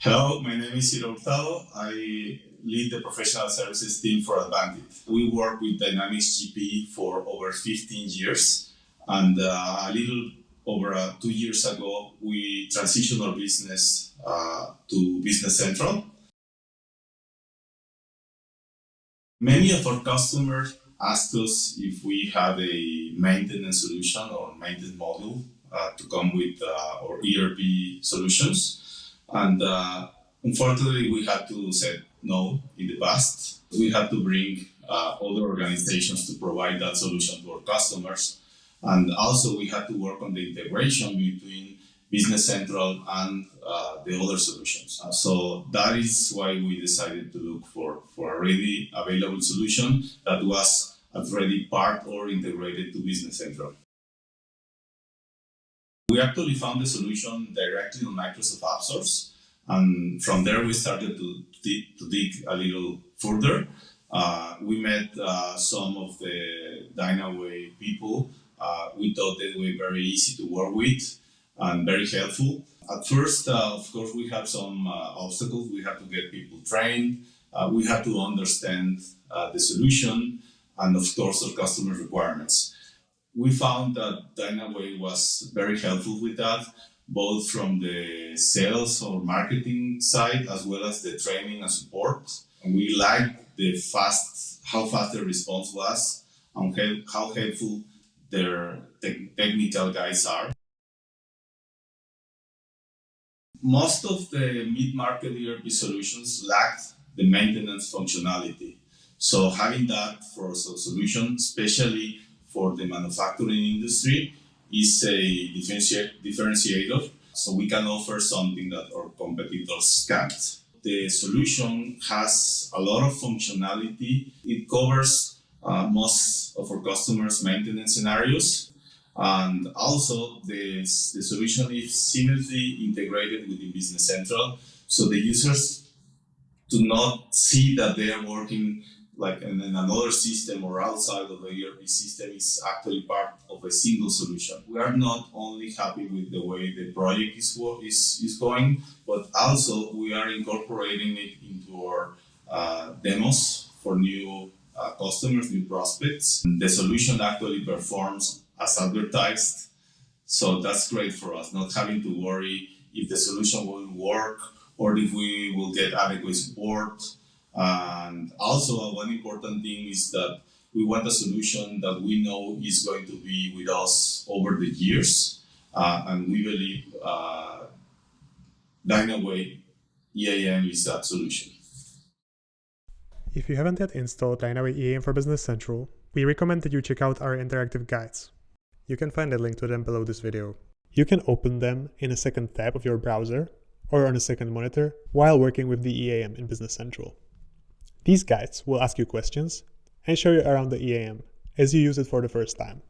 Hello, my name is Ciro Hurtado. I lead the professional services team for Addvantit. We work with Dynamics GP for over 15 years, and a little over 2 years ago, we transitioned our business to Business Central. Many of our customers asked us if we had a maintenance solution or maintenance module to come with our ERP solutions. And unfortunately, we had to say no in the past. We had to bring other organizations to provide that solution to our customers. And also, we had to work on the integration between Business Central and the other solutions. So that is why we decided to look for a ready available solution that was already part or integrated to Business Central. We actually found the solution directly on Microsoft App Source, and from there we started to dig a little further. We met some of the Dynaway people. We thought they were very easy to work with and very helpful. At first, of course, we had some obstacles. We had to get people trained. We had to understand the solution and, of course, our customer requirements. We found that Dynaway was very helpful with that, both from the sales or marketing side, as well as the training and support. And we liked how fast the response was, and how helpful their technical guys are. Most of the mid-market ERP solutions lacked the maintenance functionality. So having that for a solution, especially for the manufacturing industry, is a differentiator. So we can offer something that our competitors can't. The solution has a lot of functionality. It covers most of our customers' maintenance scenarios. And also the solution is seamlessly integrated within Business Central. So the users do not see that they are working like in another system or outside of the ERP system. Is actually part of a single solution. We are not only happy with the way the project is going, but also we are incorporating it into our demos for new customers, new prospects. And the solution actually performs as advertised. So that's great for us, not having to worry if the solution will work or if we will get adequate support. And also one important thing is that we want a solution that we know is going to be with us over the years. And we believe Dynaway EAM is that solution. If you haven't yet installed Dynaway EAM for Business Central, we recommend that you check out our interactive guides. You can find a link to them below this video. You can open them in a second tab of your browser or on a second monitor while working with the EAM in Business Central. These guides will ask you questions and show you around the EAM as you use it for the first time.